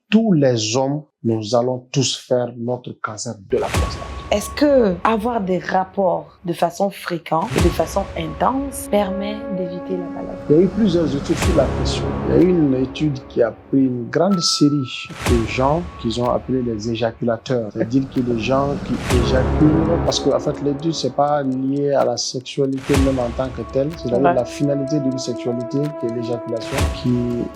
tous les hommes, nous allons tous faire notre cancer de la prostate. Est-ce que avoir des rapports de façon fréquente et de façon intense permet d'éviter la maladie? Il y a eu plusieurs études sur la question. Il y a eu une étude qui a pris une grande série de gens qu'ils ont appelés les éjaculateurs. C'est-à-dire que les gens qui éjaculent, parce qu'en fait l'étude c'est pas lié à la sexualité même en tant que telle, c'est la finalité d'une sexualité qui est l'éjaculation, qui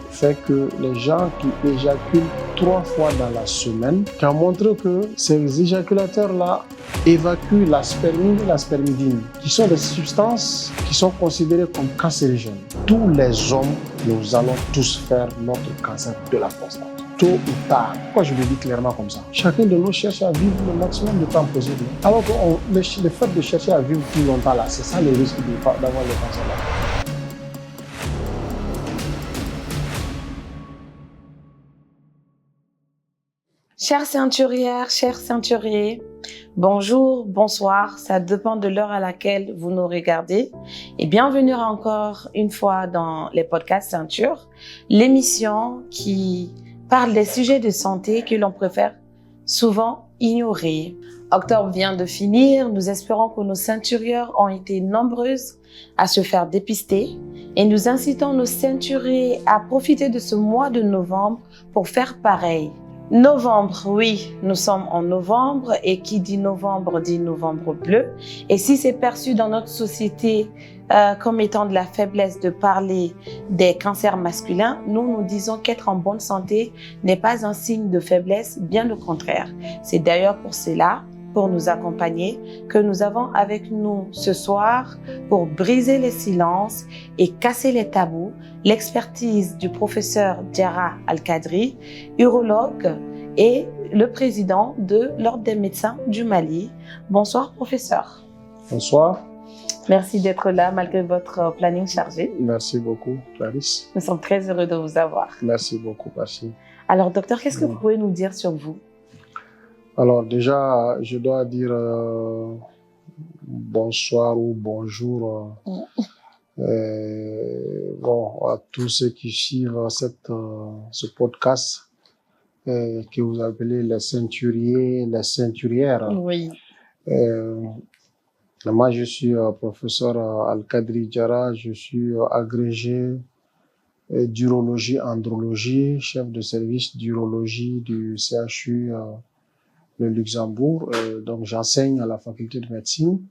fait que les gens qui éjaculent 3 fois dans la semaine, qui ont montré que ces éjaculateurs-là évacuent la spermine et la spermidine, qui sont des substances qui sont considérées comme cancérigènes. Tous les hommes, nous allons tous faire notre cancer de la prostate. Tôt ou tard. Pourquoi je le dis clairement comme ça? Chacun de nous cherche à vivre le maximum de temps possible. Alors que le fait de chercher à vivre plus longtemps, là, c'est ça le risque d'avoir le cancer de la prostate. Chères ceinturières, chers ceinturiers, bonjour, bonsoir, ça dépend de l'heure à laquelle vous nous regardez. Et bienvenue encore une fois dans les podcasts Ceinture, l'émission qui parle des sujets de santé que l'on préfère souvent ignorer. Octobre vient de finir, nous espérons que nos ceinturières ont été nombreuses à se faire dépister et nous incitons nos ceinturiers à profiter de ce mois de novembre pour faire pareil. Novembre, oui, nous sommes en novembre et qui dit novembre bleu. Et si c'est perçu dans notre société comme étant de la faiblesse de parler des cancers masculins, nous disons qu'être en bonne santé n'est pas un signe de faiblesse, bien au contraire. C'est d'ailleurs pour cela, pour nous accompagner, que nous avons avec nous ce soir pour briser les silences et casser les tabous, l'expertise du professeur Diarra Al-Kadri, urologue et le président de l'Ordre des médecins du Mali. Bonsoir professeur. Bonsoir. Merci d'être là malgré votre planning chargé. Merci beaucoup, Clarisse. Nous sommes très heureux de vous avoir. Merci beaucoup, merci. Alors docteur, qu'est-ce que vous pouvez nous dire sur vous? Alors déjà, je dois dire bonsoir ou bonjour à tous ceux qui suivent ce podcast que vous appelez les ceinturiers, les ceinturières. Oui. Moi, je suis professeur Al-Kadri Diarra, je suis agrégé d'urologie, andrologie, chef de service d'urologie du CHU le Luxembourg, donc j'enseigne à la faculté de médecine.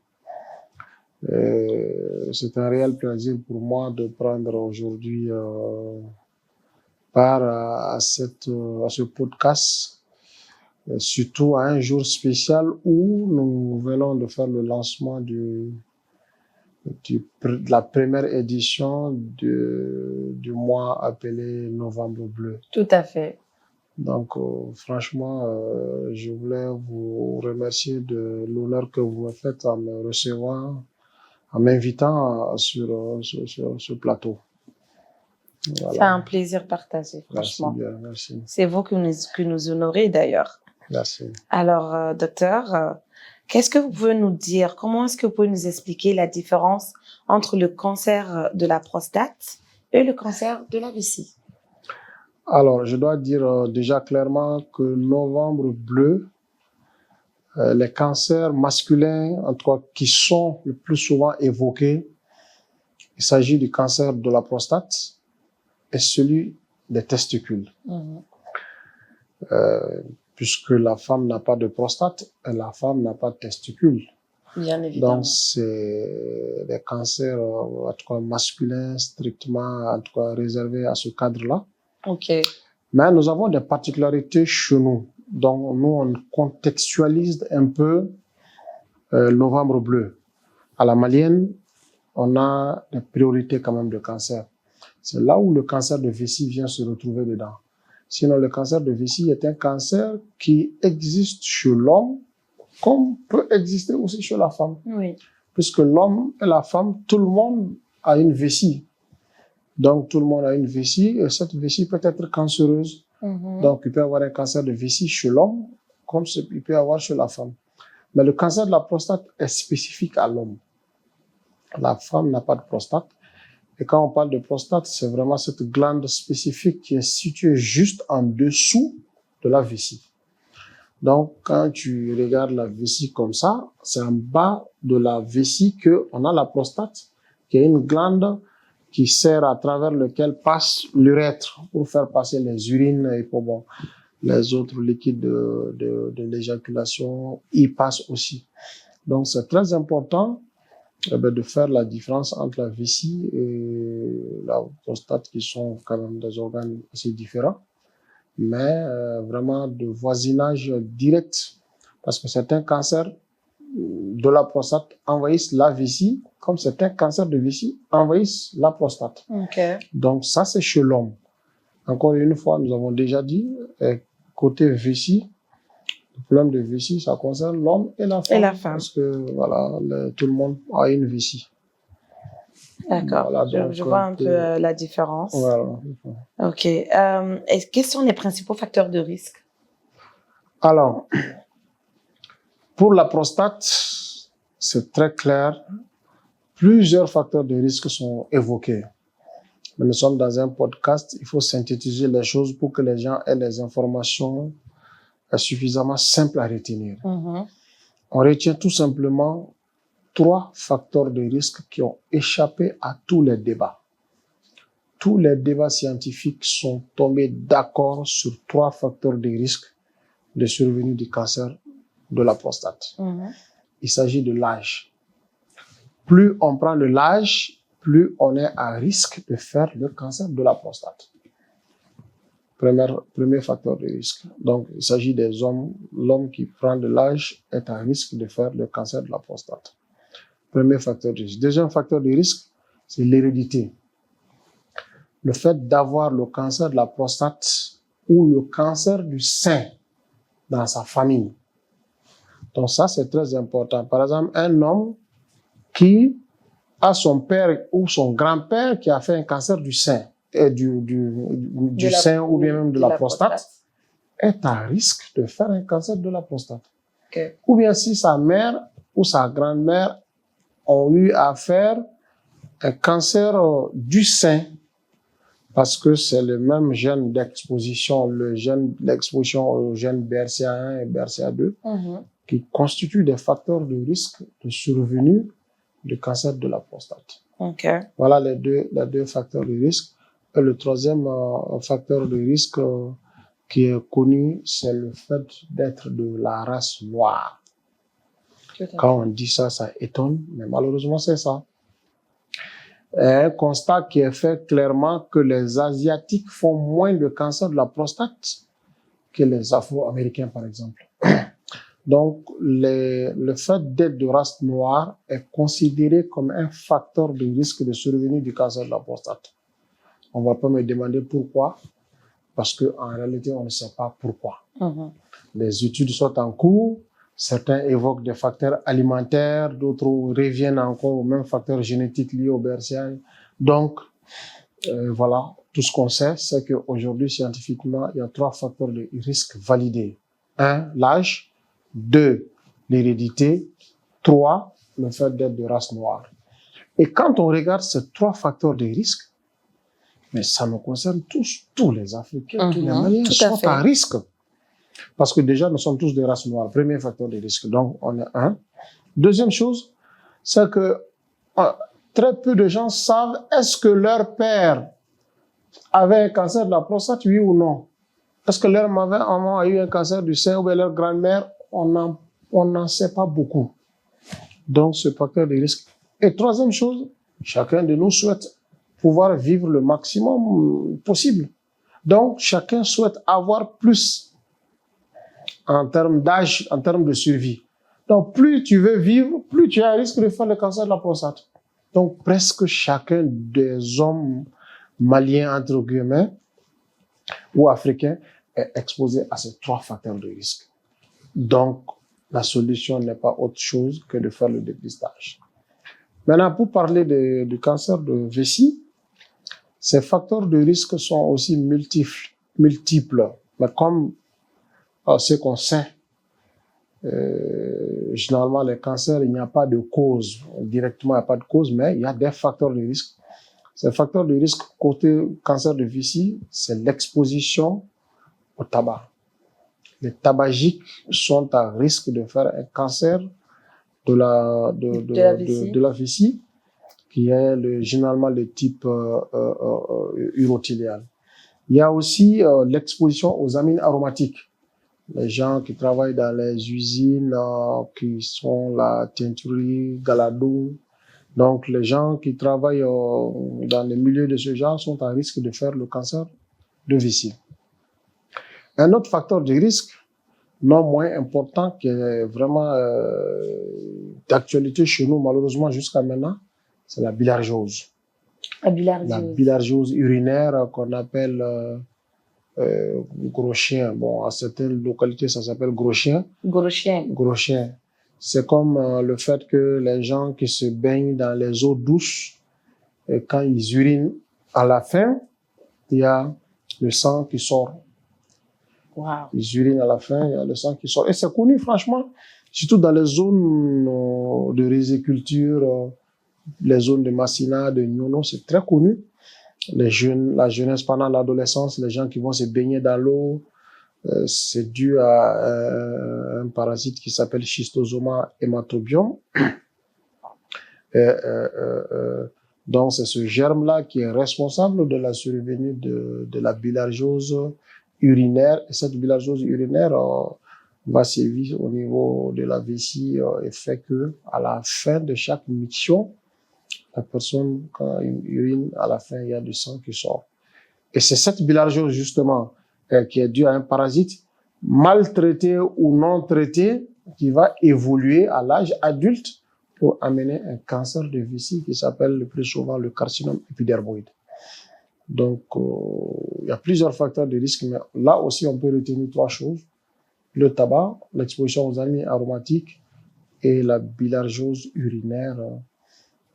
C'est un réel plaisir pour moi de prendre aujourd'hui part à ce podcast, surtout à un jour spécial où nous venons de faire le lancement de la première édition du mois appelé Novembre Bleu. Tout à fait. Donc, franchement, je voulais vous remercier de l'honneur que vous me faites en me recevant, en m'invitant sur ce plateau. Voilà. C'est un plaisir partagé, franchement. Merci bien, merci. C'est vous qui nous honorez d'ailleurs. Merci. Alors, docteur, qu'est-ce que vous pouvez nous dire? Comment est-ce que vous pouvez nous expliquer la différence entre le cancer de la prostate et le cancer de la vessie? Alors, je dois dire déjà clairement que Novembre Bleu, les cancers masculins, en tout cas, qui sont le plus souvent évoqués, il s'agit du cancer de la prostate et celui des testicules. Puisque la femme n'a pas de prostate et la femme n'a pas de testicules. Bien évidemment. Donc, c'est des cancers, en tout cas, masculins, strictement, en tout cas, réservés à ce cadre-là. Ok. Mais nous avons des particularités chez nous. Donc, nous, on contextualise un peu Novembre Bleu. À la malienne, on a des priorités quand même de cancer. C'est là où le cancer de vessie vient se retrouver dedans. Sinon, le cancer de vessie est un cancer qui existe chez l'homme, comme peut exister aussi chez la femme. Oui. Puisque l'homme et la femme, tout le monde a une vessie. Donc, tout le monde a une vessie et cette vessie peut être cancéreuse. Donc, il peut y avoir un cancer de vessie chez l'homme, comme il peut y avoir chez la femme. Mais le cancer de la prostate est spécifique à l'homme. La femme n'a pas de prostate. Et quand on parle de prostate, c'est vraiment cette glande spécifique qui est située juste en dessous de la vessie. Donc, quand tu regardes la vessie comme ça, c'est en bas de la vessie qu'on a la prostate, qui est une glande qui sert à travers lequel passe l'urètre pour faire passer les urines et pour les autres liquides de l'éjaculation y passent aussi. Donc, c'est très important de faire la différence entre la vessie et la prostate qui sont quand même des organes assez différents, mais vraiment de voisinage direct parce que certains cancers de la prostate envahissent la vessie comme certains cancers de vessie envahissent la prostate. Okay. Donc ça c'est chez l'homme. Encore une fois, nous avons déjà dit, côté vessie, le problème de vessie, ça concerne l'homme et la femme. Et la femme. Parce que voilà, tout le monde a une vessie. D'accord. Voilà, je vois un peu la différence. Voilà. Ok. Et quels sont les principaux facteurs de risque? Alors, pour la prostate, c'est très clair. Plusieurs facteurs de risque sont évoqués. Mais nous sommes dans un podcast, il faut synthétiser les choses pour que les gens aient les informations suffisamment simples à retenir. Mm-hmm. On retient tout simplement 3 facteurs de risque qui ont échappé à tous les débats. Tous les débats scientifiques sont tombés d'accord sur 3 facteurs de risque de survenue du cancer de la prostate. Mm-hmm. Il s'agit de l'âge. Plus on prend de l'âge, plus on est à risque de faire le cancer de la prostate. Premier facteur de risque. Donc, il s'agit des hommes. L'homme qui prend de l'âge est à risque de faire le cancer de la prostate. Premier facteur de risque. Deuxième facteur de risque, c'est l'hérédité. Le fait d'avoir le cancer de la prostate ou le cancer du sein dans sa famille. Donc ça, c'est très important. Par exemple, un homme qui a son père ou son grand-père qui a fait un cancer du sein, du sein ou bien même de la prostate, est à risque de faire un cancer de la prostate. Okay. Ou bien si sa mère ou sa grand-mère ont eu à faire un cancer du sein, parce que c'est le même gène d'exposition, l'exposition au gène BRCA1 et BRCA2, mm-hmm. qui constituent des facteurs de risque de survenue du cancer de la prostate. Okay. Voilà les deux facteurs de risque. Et le troisième facteur de risque qui est connu, c'est le fait d'être de la race noire. Quand on dit ça, ça étonne, mais malheureusement, c'est ça. Un constat qui est fait clairement que les Asiatiques font moins de cancer de la prostate que les Afro-Américains, par exemple. Donc, le fait d'être de race noire est considéré comme un facteur de risque de survenue du cancer de la prostate. On ne va pas me demander pourquoi, parce qu'en réalité, on ne sait pas pourquoi. Mm-hmm. Les études sont en cours. Certains évoquent des facteurs alimentaires, d'autres reviennent encore aux mêmes facteurs génétiques liés au BRCA. Donc, voilà, tout ce qu'on sait, c'est qu'aujourd'hui, scientifiquement, il y a 3 facteurs de risque validés. 1, l'âge. 2, l'hérédité. 3, le fait d'être de race noire. Et quand on regarde ces 3 facteurs de risque, mais ça nous concerne tous les Africains, tous les Maliens sont à risque. Parce que déjà, nous sommes tous de race noire. Premier facteur de risque. Donc, on est 1. Deuxième chose, c'est que très peu de gens savent est-ce que leur père avait un cancer de la prostate, oui ou non. Est-ce que leur maman a eu un cancer du sein ou bien leur grand-mère, on n'en sait pas beaucoup. Donc, ce facteur de risque. Et troisième chose, chacun de nous souhaite pouvoir vivre le maximum possible. Donc, chacun souhaite avoir plus en termes d'âge, en termes de survie. Donc, plus tu veux vivre, plus tu as un risque de faire le cancer de la prostate. Donc, presque chacun des hommes maliens, entre guillemets, ou africains, est exposé à ces 3 facteurs de risque. Donc, la solution n'est pas autre chose que de faire le dépistage. Maintenant, pour parler du cancer de vessie, ces facteurs de risque sont aussi multiples. Mais comme ce qu'on sait, généralement, les cancers, il n'y a pas de cause. Directement, il n'y a pas de cause, mais il y a des facteurs de risque. Ces facteurs de risque côté cancer de vessie, c'est l'exposition au tabac. les tabagiques sont à risque de faire un cancer de la vessie, qui est généralement le type urothélial. Il y a aussi l'exposition aux amines aromatiques. Les gens qui travaillent dans les usines, qui sont la teinturerie, Galadon. Donc, les gens qui travaillent dans les milieux de ce genre sont à risque de faire le cancer de vessie. Un autre facteur de risque, non moins important, qui est vraiment d'actualité chez nous, malheureusement, jusqu'à maintenant, c'est la bilharziose. La bilharziose urinaire qu'on appelle gros chien. Bon, à certaines localités, ça s'appelle gros chien. Gros chien. Gros chien. C'est comme le fait que les gens qui se baignent dans les eaux douces, quand ils urinent, à la fin, il y a le sang qui sort. Wow. Ils urinent à la fin, il y a le sang qui sort. Et c'est connu, franchement, surtout dans les zones de riziculture, les zones de Massina, de Nyono, c'est très connu. Les jeunes, la jeunesse pendant l'adolescence, les gens qui vont se baigner dans l'eau, c'est dû à un parasite qui s'appelle Schistosoma hematobium. Donc, c'est ce germe-là qui est responsable de la survenue de la bilharziose urinaire. Et cette bilharziose urinaire va sévir au niveau de la vessie et fait que, à la fin de chaque miction, la personne, quand il urine, à la fin, il y a du sang qui sort. Et c'est cette bilharziose, justement, qui est due à un parasite mal traité ou non traité, qui va évoluer à l'âge adulte pour amener un cancer de vessie qui s'appelle le plus souvent le carcinome épidermoïde. Donc, il y a plusieurs facteurs de risque, mais là aussi, on peut retenir 3 choses. Le tabac, l'exposition aux amines aromatiques et la bilharziose urinaire,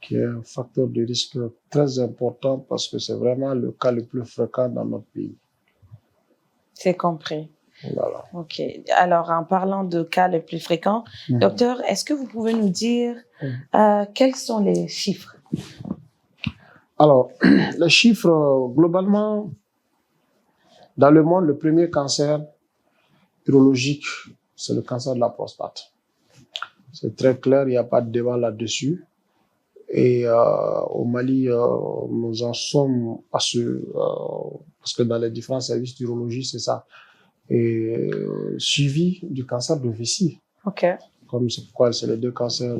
qui est un facteur de risque très important parce que c'est vraiment le cas le plus fréquent dans notre pays. C'est compris. Voilà. Ok. Alors, en parlant de cas les plus fréquents, docteur, est-ce que vous pouvez nous dire quels sont les chiffres? Alors, les chiffres, globalement, dans le monde, le premier cancer urologique, c'est le cancer de la prostate. C'est très clair, il n'y a pas de débat là-dessus. Et au Mali, nous en sommes à parce que dans les différents services d'urologie, c'est ça. Et suivi du cancer de vessie. Ok. Comme c'est pourquoi c'est les 2 cancers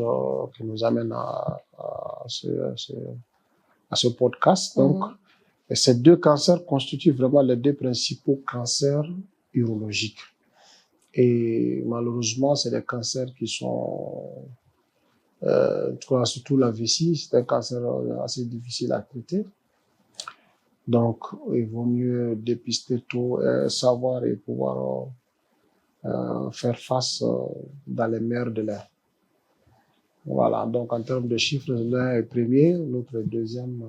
qui nous amènent à ce podcast. Donc, ces 2 cancers constituent vraiment les 2 principaux cancers urologiques. Et malheureusement, c'est des cancers qui sont surtout la vessie, c'est un cancer assez difficile à traiter. Donc, il vaut mieux dépister tôt, savoir et pouvoir faire face dans les meilleurs délais. Voilà, donc en termes de chiffres, l'un est premier, l'autre est deuxième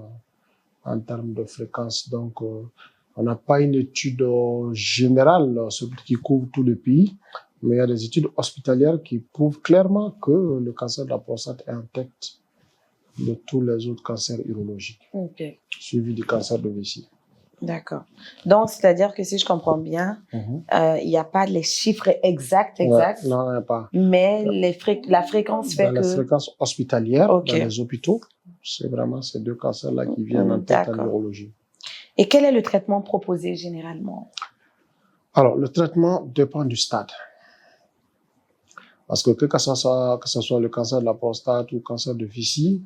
en termes de fréquence. Donc, on n'a pas une étude générale qui couvre tout le pays, mais il y a des études hospitalières qui prouvent clairement que le cancer de la prostate est en tête de tous les autres cancers urologiques, suivi du cancer de vessie. D'accord. Donc, c'est-à-dire que si je comprends bien, il n'y a pas les chiffres exacts. Ouais, non, il n'y a pas. Mais la fréquence fait dans que... la fréquence hospitalière, dans les hôpitaux, c'est vraiment ces 2 cancers-là qui viennent en tête en urologie. Et quel est le traitement proposé généralement? Alors, le traitement dépend du stade. Parce que ce soit le cancer de la prostate ou le cancer de vessie,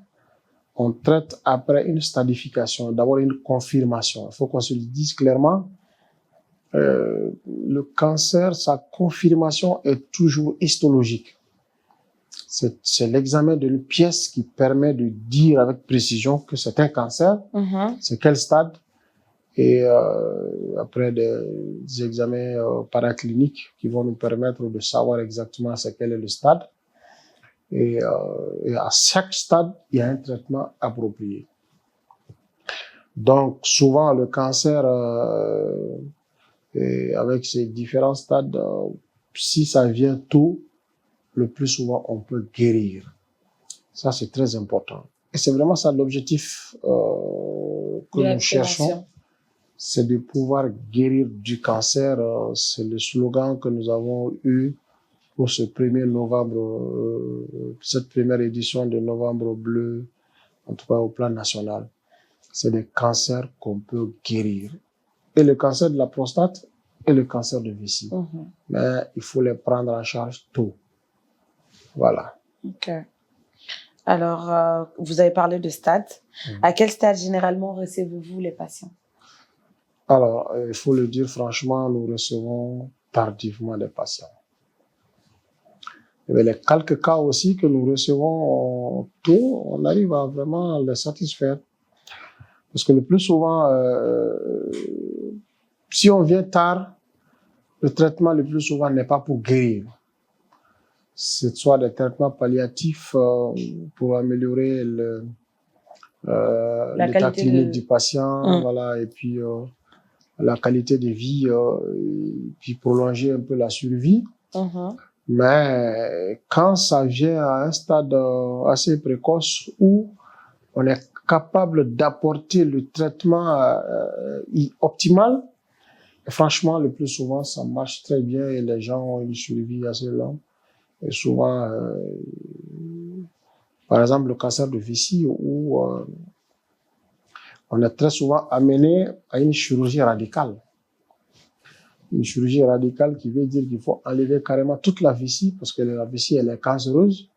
on traite après une stadification, d'abord une confirmation. Il faut qu'on se le dise clairement. Le cancer, sa confirmation est toujours histologique. C'est l'examen d'une pièce qui permet de dire avec précision que c'est un cancer, c'est quel stade, et après des examens paracliniques qui vont nous permettre de savoir exactement quel est le stade. Et à chaque stade, il y a un traitement approprié. Donc, souvent, le cancer, avec ses différents stades, si ça vient tôt, le plus souvent, on peut guérir. Ça, c'est très important. Et c'est vraiment ça l'objectif que nous cherchons. c'est de pouvoir guérir du cancer. C'est le slogan que nous avons eu pour ce 1er novembre, cette première édition de Novembre Bleu, en tout cas au plan national. C'est des cancers qu'on peut guérir. Et le cancer de la prostate et le cancer de vessie. Mais il faut les prendre en charge tôt. Voilà. Ok. Alors, vous avez parlé de stade. À quel stade généralement recevez-vous les patients? Alors, il faut le dire franchement, nous recevons tardivement les patients. Mais les quelques cas aussi que nous recevons tôt, on arrive à vraiment les satisfaire. Parce que le plus souvent, si on vient tard, le traitement le plus souvent n'est pas pour guérir. C'est soit des traitements palliatifs pour améliorer l'état clinique du patient, voilà, et puis la qualité de vie, et puis prolonger un peu la survie. Mais quand ça vient à un stade assez précoce où on est capable d'apporter le traitement optimal, franchement, le plus souvent, ça marche très bien et les gens ont une survie assez longue. Et souvent, par exemple, le cancer de vessie, où on est très souvent amené à une chirurgie radicale. Une chirurgie radicale qui veut dire qu'il faut enlever carrément toute la vessie, parce que la vessie, elle est cancéreuse.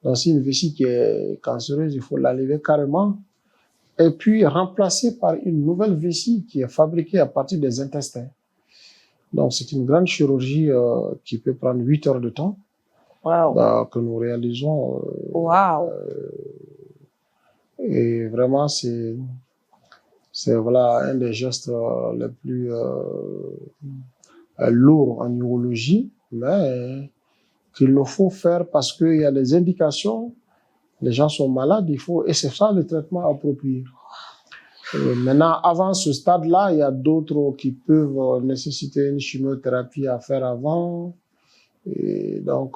Donc, si une vessie qui est cancéreuse, il faut l'enlever carrément. Et puis, remplacer par une nouvelle vessie qui est fabriquée à partir des intestins. Donc, c'est une grande chirurgie qui peut prendre 8 heures de temps. Wow. Que nous réalisons. Wow. Et vraiment, c'est voilà, un des gestes les plus lourds en urologie, mais qu'il nous faut faire parce qu'il y a des indications, les gens sont malades, et c'est ça le traitement approprié. Et maintenant, avant ce stade-là, il y a d'autres qui peuvent nécessiter une chimiothérapie à faire avant. Et donc,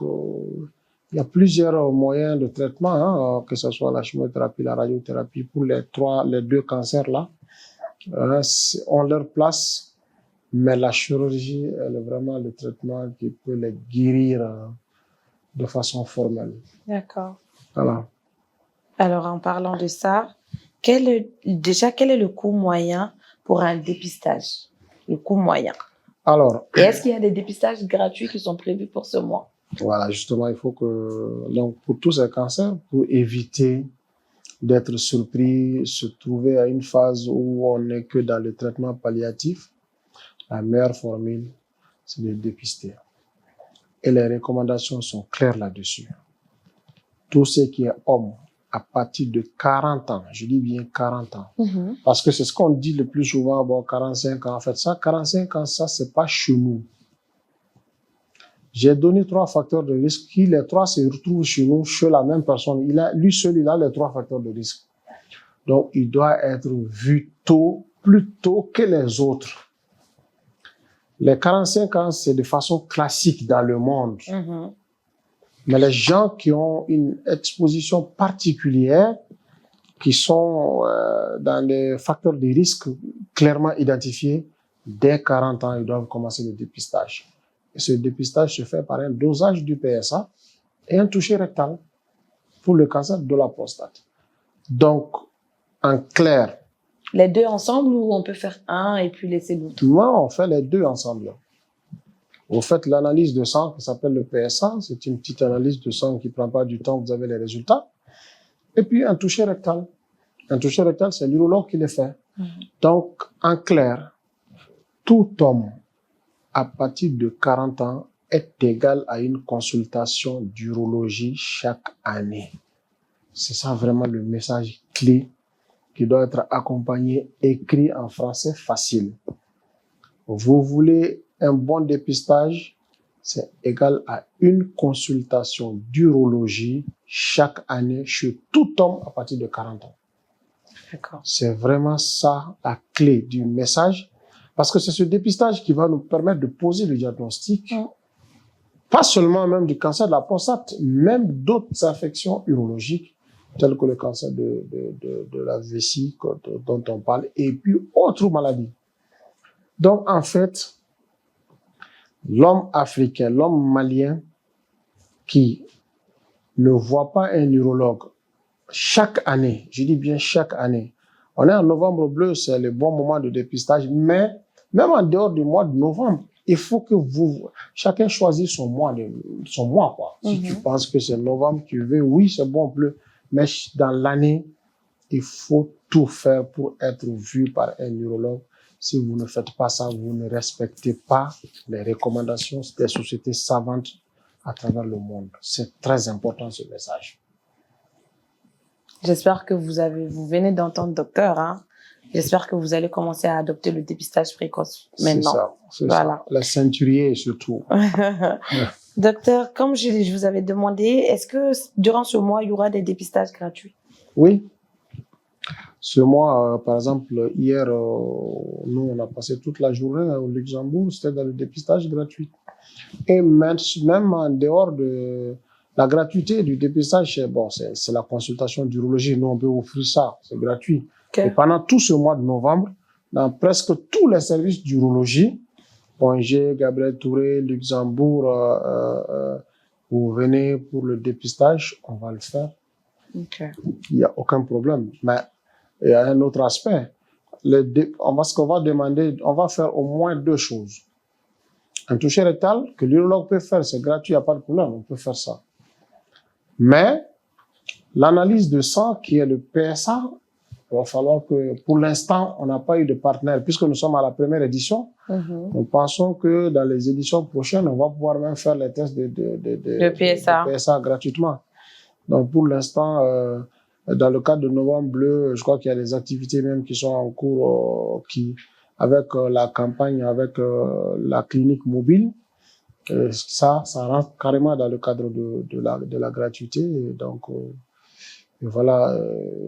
il y a plusieurs moyens de traitement, que ce soit la chimiothérapie, la radiothérapie, pour les deux cancers-là. On leur place, mais la chirurgie, elle est vraiment le traitement qui peut les guérir de façon formelle. D'accord. Voilà. Alors, en parlant de ça, quel est le coût moyen pour un dépistage? Le coût moyen. Alors. Et est-ce qu'il y a des dépistages gratuits qui sont prévus pour ce mois? Voilà, justement, il faut que, donc, pour tous ces cancers, pour éviter d'être surpris, se trouver à une phase où on n'est que dans le traitement palliatif, la meilleure formule, c'est de dépister. Et les recommandations sont claires là-dessus. Tout ce qui est homme, à partir de 40 ans, je dis bien 40 ans, parce que c'est ce qu'on dit le plus souvent, bon, 45 ans, en fait, ça, 45 ans, ça, c'est pas chez nous. J'ai donné 3 facteurs de risque qui, les 3 se retrouvent chez nous, chez la même personne. Lui seul, il a les 3 facteurs de risque. Donc, il doit être vu tôt, plus tôt que les autres. Les 45 ans, c'est de façon classique dans le monde. Mais les gens qui ont une exposition particulière, qui sont dans les facteurs de risque clairement identifiés, dès 40 ans, ils doivent commencer le dépistage. Et ce dépistage se fait par un dosage du PSA et un toucher rectal pour le cancer de la prostate. Donc, en clair. Les deux ensemble ou on peut faire un et puis laisser l'autre? Non, on fait les deux ensemble. Vous faites l'analyse de sang qui s'appelle le PSA. C'est une petite analyse de sang qui ne prend pas du temps, vous avez les résultats. Et puis un toucher rectal. Un toucher rectal, c'est l'urologue qui le fait. Donc, en clair, tout homme à partir de 40 ans est égal à une consultation d'urologie chaque année. C'est ça vraiment le message clé qui doit être accompagné, écrit en français facile. Vous voulez un bon dépistage, c'est égal à une consultation d'urologie chaque année chez tout homme à partir de 40 ans. D'accord. C'est vraiment ça la clé du message. Parce que c'est ce dépistage qui va nous permettre de poser le diagnostic, pas seulement même du cancer de la prostate, même d'autres affections urologiques, telles que le cancer de la vessie dont on parle, et puis autres maladies. Donc, en fait, l'homme africain, l'homme malien qui ne voit pas un urologue chaque année, je dis bien chaque année, on est en novembre bleu, c'est le bon moment de dépistage, mais même en dehors du mois de novembre, il faut que chacun choisisse son mois, quoi. Si tu penses que c'est novembre, tu veux, oui, c'est bon bleu, mais dans l'année, il faut tout faire pour être vu par un urologue. Si vous ne faites pas ça, vous ne respectez pas les recommandations des sociétés savantes à travers le monde. C'est très important, ce message. J'espère que vous venez d'entendre docteur, hein. J'espère que vous allez commencer à adopter le dépistage précoce maintenant. C'est ça. La ceinturier surtout. Docteur, comme je vous avais demandé, est-ce que durant ce mois, il y aura des dépistages gratuits? Oui. Ce mois, par exemple, hier, nous, on a passé toute la journée au Luxembourg, c'était dans le dépistage gratuit. Et même en dehors de la gratuité du dépistage, bon, c'est la consultation d'urologie. Nous, on peut offrir ça, c'est gratuit. Okay. Et pendant tout ce mois de novembre, dans presque tous les services d'urologie, Angers, Gabriel Touré, Luxembourg, vous venez pour le dépistage, on va le faire. Okay. Il n'y a aucun problème. Mais il y a un autre aspect. Ce qu'on va demander, on va faire au moins 2 choses. Un toucher rectal que l'urologue peut faire, c'est gratuit, il n'y a pas de problème, on peut faire ça. Mais l'analyse de sang, qui est le PSA, il va falloir que, pour l'instant, on n'a pas eu de partenaire, puisque nous sommes à la première édition. Nous pensons que dans les éditions prochaines, on va pouvoir même faire les tests de PSA gratuitement. Donc, pour l'instant, dans le cadre de Novembre Bleu, je crois qu'il y a des activités même qui sont en cours, avec la campagne, avec la clinique mobile. Ça rentre carrément dans le cadre de la gratuité. Et donc, et voilà,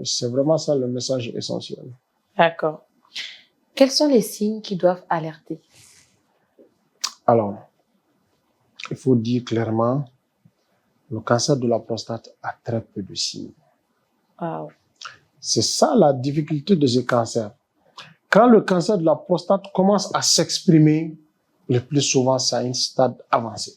c'est vraiment ça le message essentiel. D'accord. Quels sont les signes qui doivent alerter? Alors, il faut dire clairement, le cancer de la prostate a très peu de signes. Wow. C'est ça la difficulté de ce cancer. Quand le cancer de la prostate commence à s'exprimer, le plus souvent, c'est à un stade avancé.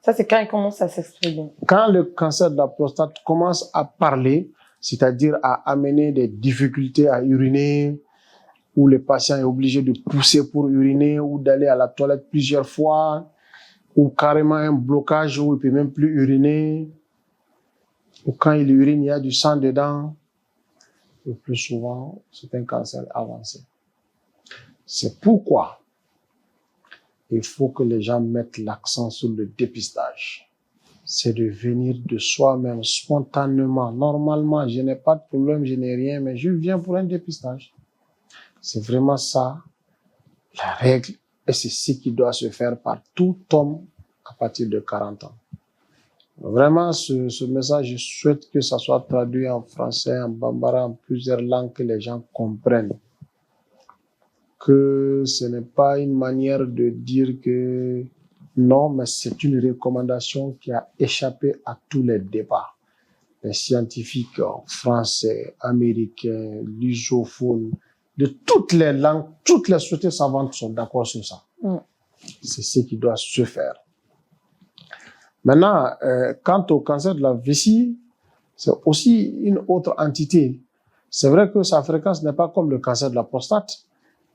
Ça, c'est quand il commence à s'exprimer. Quand le cancer de la prostate commence à parler, c'est-à-dire à amener des difficultés à uriner, où le patient est obligé de pousser pour uriner, ou d'aller à la toilette plusieurs fois, ou carrément un blocage où il ne peut même plus uriner, ou quand il urine, il y a du sang dedans, le plus souvent, c'est un cancer avancé. C'est pourquoi il faut que les gens mettent l'accent sur le dépistage. C'est de venir de soi-même, spontanément. Normalement, je n'ai pas de problème, je n'ai rien, mais je viens pour un dépistage. C'est vraiment ça, la règle, et c'est ce qui doit se faire par tout homme à partir de 40 ans. Vraiment, ce message, je souhaite que ça soit traduit en français, en bambara, en plusieurs langues, que les gens comprennent. Que ce n'est pas une manière de dire que non, mais c'est une recommandation qui a échappé à tous les débats. Les scientifiques français, américains, lusophones, de toutes les langues, toutes les sociétés savantes sont d'accord sur ça. C'est ce qui doit se faire. Maintenant, quant au cancer de la vessie, c'est aussi une autre entité. C'est vrai que sa fréquence n'est pas comme le cancer de la prostate,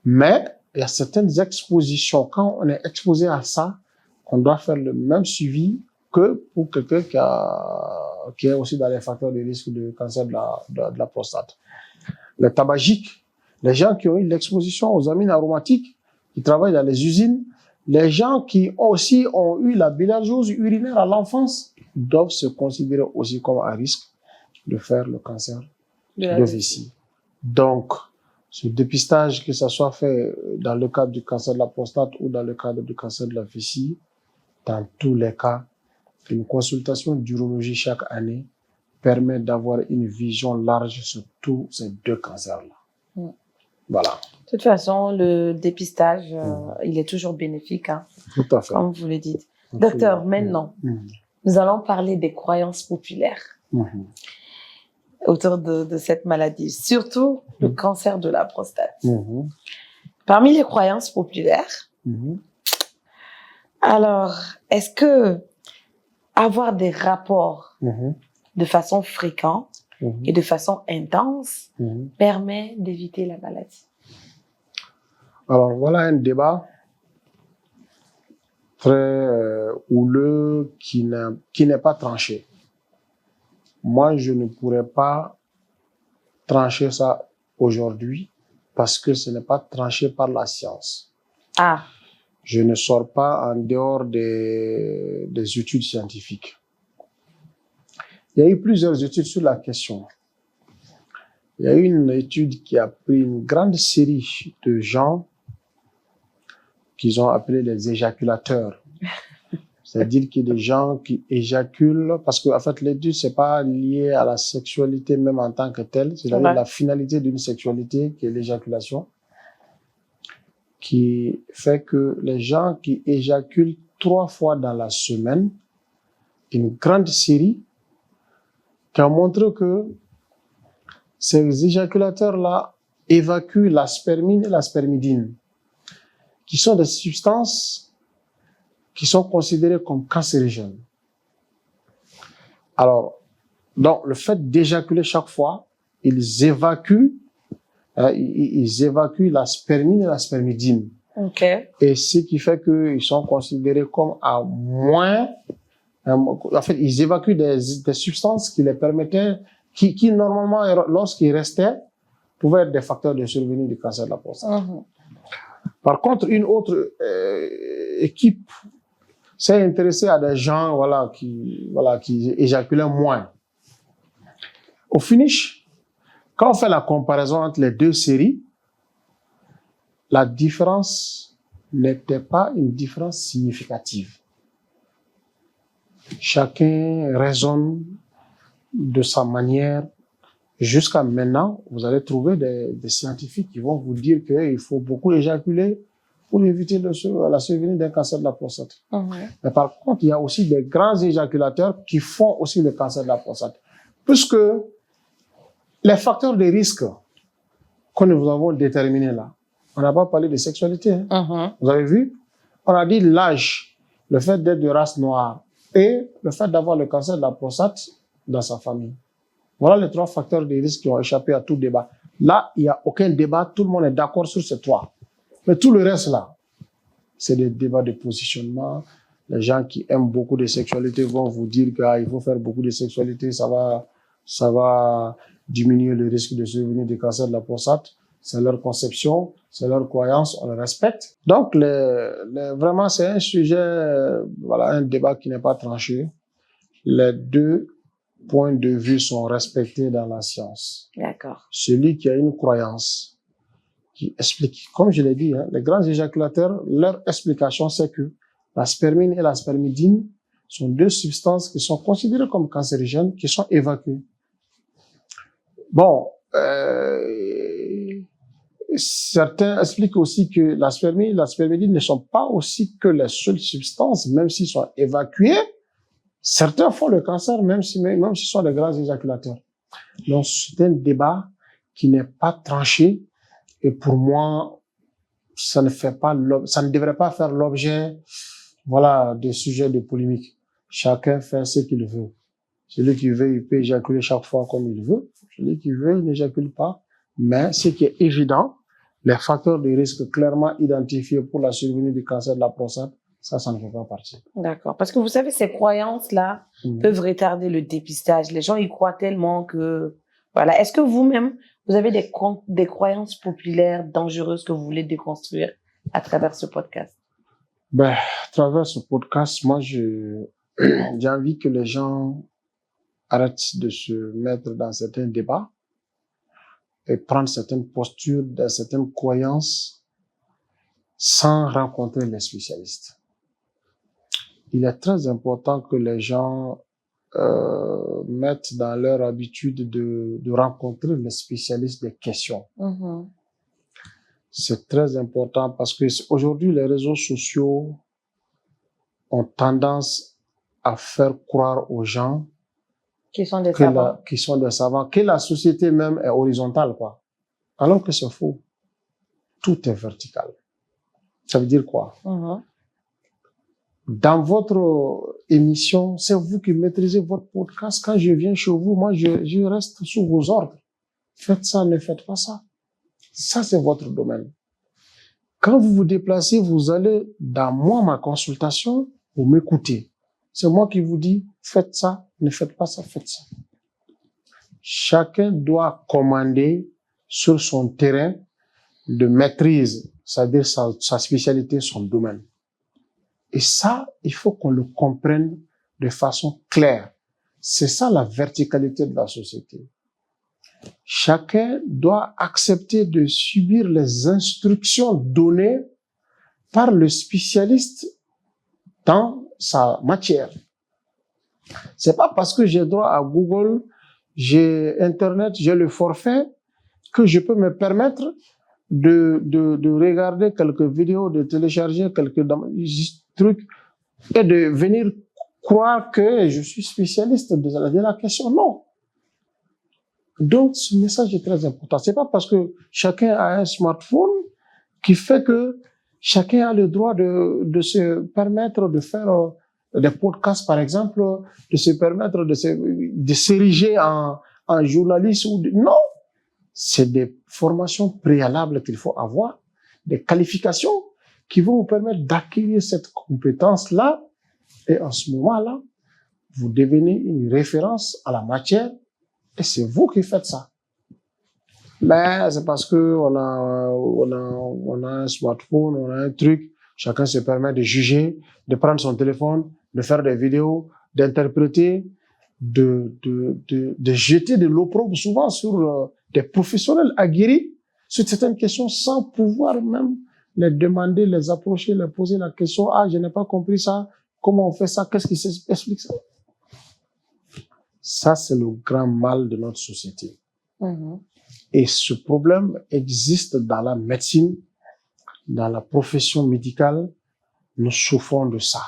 mais il y a certaines expositions. Quand on est exposé à ça, on doit faire le même suivi que pour quelqu'un qui est aussi dans les facteurs de risque de cancer de la prostate. Les tabagiques, les gens qui ont eu l'exposition aux amines aromatiques, qui travaillent dans les usines, les gens qui aussi ont eu la bilharziose urinaire à l'enfance doivent se considérer aussi comme à risque de faire le cancer de vessie. Donc, ce dépistage, que ça soit fait dans le cadre du cancer de la prostate ou dans le cadre du cancer de la vessie, dans tous les cas, une consultation d'urologie chaque année permet d'avoir une vision large sur tous ces 2 cancers-là. Voilà. De toute façon, le dépistage, il est toujours bénéfique, hein, tout à fait. Comme vous le dites. Docteur, maintenant, nous allons parler des croyances populaires autour de cette maladie, surtout le cancer de la prostate. Parmi les croyances populaires, alors, est-ce que avoir des rapports de façon fréquente et de façon intense permet d'éviter la maladie? Alors, voilà un débat très houleux qui n'est pas tranché. Moi, je ne pourrais pas trancher ça aujourd'hui parce que ce n'est pas tranché par la science. Ah. Je ne sors pas en dehors des études scientifiques. Il y a eu plusieurs études sur la question. Il y a eu une étude qui a pris une grande série de gens qu'ils ont appelés les éjaculateurs. C'est-à-dire qu'il y a des gens qui éjaculent, parce que en fait, l'étude, c'est pas lié à la sexualité même en tant que telle, c'est-à-dire la finalité d'une sexualité qui est l'éjaculation, qui fait que les gens qui éjaculent 3 fois dans la semaine, une grande série, qui a montré que ces éjaculateurs-là évacuent la spermine et la spermidine, qui sont des substances qui sont considérées comme cancérigènes. Alors, donc, le fait d'éjaculer chaque fois, ils évacuent la spermine et la spermidine. Okay. Et ce qui fait qu'ils sont considérés comme à moins, en fait, ils évacuent des substances qui les permettaient, qui normalement, lorsqu'ils restaient, pouvaient être des facteurs de survenue du cancer de la prostate. Par contre, une autre équipe s'est intéressée à des gens qui éjaculaient moins. Au finish, quand on fait la comparaison entre les deux séries, la différence n'était pas une différence significative. Chacun raisonne de sa manière. Jusqu'à maintenant, vous allez trouver des scientifiques qui vont vous dire qu'il faut beaucoup éjaculer pour éviter la survenue d'un cancer de la prostate. Mais par contre, il y a aussi des grands éjaculateurs qui font aussi le cancer de la prostate. Puisque les facteurs de risque que nous avons déterminés là, on n'a pas parlé de sexualité. Vous avez vu? On a dit l'âge, le fait d'être de race noire et le fait d'avoir le cancer de la prostate dans sa famille. Voilà les 3 facteurs de risque qui ont échappé à tout débat. Là, il n'y a aucun débat, tout le monde est d'accord sur ces 3. Mais tout le reste là, c'est des débats de positionnement. Les gens qui aiment beaucoup de sexualité vont vous dire qu'il faut faire beaucoup de sexualité, ça va diminuer le risque de survenue du cancer de la prostate. C'est leur conception, c'est leur croyance, on le respecte. Donc, vraiment, c'est un sujet, un débat qui n'est pas tranché. Les 2 points de vue sont respectés dans la science. D'accord. Celui qui a une croyance qui explique, comme je l'ai dit, les grands éjaculateurs, leur explication, c'est que la spermine et la spermidine sont 2 substances qui sont considérées comme cancérigènes, qui sont évacuées. Bon, certains expliquent aussi que la spermine et la spermidine ne sont pas aussi que les seules substances, même s'ils sont évacués. Certains font le cancer, même s'ils sont des grands éjaculateurs. Donc, c'est un débat qui n'est pas tranché. Et pour moi, ça ne devrait pas faire l'objet, de sujets de polémique. Chacun fait ce qu'il veut. Celui qui veut, il peut éjaculer chaque fois comme il veut. Celui qui veut, il n'éjacule pas. Mais ce qui est évident, les facteurs de risque clairement identifiés pour la survenue du cancer de la prostate, ça ne fait pas partie. D'accord. Parce que vous savez, ces croyances-là peuvent retarder le dépistage. Les gens y croient tellement que... Voilà. Est-ce que vous-même, vous avez des croyances populaires dangereuses que vous voulez déconstruire à travers ce podcast? À travers ce podcast, moi, j'ai envie que les gens arrêtent de se mettre dans certains débats et prendre certaines postures, dans certaines croyances sans rencontrer les spécialistes. Il est très important que les gens mettent dans leur habitude de rencontrer les spécialistes des questions. C'est très important parce que aujourd'hui, les réseaux sociaux ont tendance à faire croire aux gens qui sont des savants, que la société même est horizontale, quoi. Alors que c'est faux. tout est vertical. Ça veut dire quoi? Dans votre émission, c'est vous qui maîtrisez votre podcast. Quand je viens chez vous, moi, je reste sous vos ordres. Faites ça, ne faites pas ça. Ça, c'est votre domaine. Quand vous vous déplacez, vous allez dans ma consultation, vous m'écoutez. C'est moi qui vous dis, faites ça, ne faites pas ça, faites ça. Chacun doit commander sur son terrain de maîtrise, c'est-à-dire sa spécialité, son domaine. Et ça, il faut qu'on le comprenne de façon claire. C'est ça la verticalité de la société. Chacun doit accepter de subir les instructions données par le spécialiste dans sa matière. C'est pas parce que j'ai droit à Google, j'ai Internet, j'ai le forfait, que je peux me permettre de regarder quelques vidéos, de télécharger quelques trucs et de venir croire que je suis spécialiste de la question. Non. Donc, ce message est très important. C'est pas parce que chacun a un smartphone qui fait que chacun a le droit de se permettre de faire des podcasts, par exemple, de se permettre de s'ériger en journaliste non. C'est des formations préalables qu'il faut avoir, des qualifications qui vont vous permettre d'acquérir cette compétence-là. Et en ce moment-là, vous devenez une référence à la matière et c'est vous qui faites ça. Mais c'est parce que on a un smartphone, on a un truc, chacun se permet de juger, de prendre son téléphone, de faire des vidéos, d'interpréter, de jeter de l'opprobre souvent sur des professionnels aguerris sur certaines questions sans pouvoir même les demander, les approcher, les poser la question. Ah, je n'ai pas compris ça. Comment on fait ça? Qu'est-ce qui s'explique ça? Ça, c'est le grand mal de notre société. Et ce problème existe dans la médecine, dans la profession médicale. Nous souffrons de ça.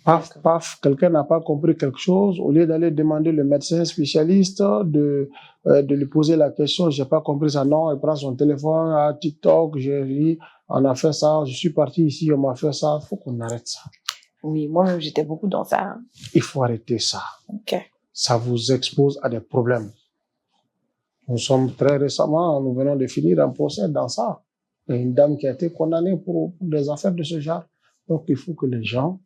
Paf, paf, quelqu'un n'a pas compris quelque chose, au lieu d'aller demander le médecin spécialiste, de lui poser la question, j'ai pas compris ça, non, il prend son téléphone, à TikTok, j'ai dit, on a fait ça, je suis parti ici, on m'a fait ça, faut qu'on arrête ça. Oui, moi-même, j'étais beaucoup dans ça. Il faut arrêter ça. Okay. Ça vous expose à des problèmes. Nous sommes très récemment, nous venons de finir un procès dans ça. Il y a une dame qui a été condamnée pour des affaires de ce genre. Donc, il faut que les gens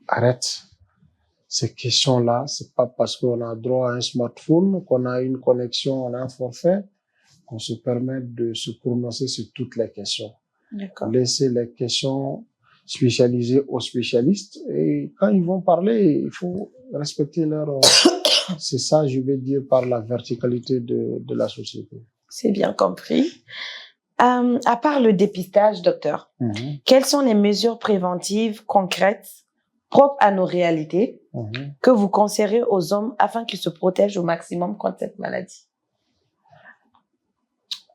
arrête ces questions-là. C'est pas parce qu'on a droit à un smartphone, qu'on a une connexion, on a un forfait, qu'on se permet de se prononcer sur toutes les questions. D'accord. Laisser les questions spécialisées aux spécialistes. Et quand ils vont parler, il faut respecter leur... C'est ça, je vais dire, par la verticalité de la société. C'est bien compris. À part le dépistage, docteur, quelles sont les mesures préventives concrètes propres à nos réalités que vous conseillerez aux hommes afin qu'ils se protègent au maximum contre cette maladie?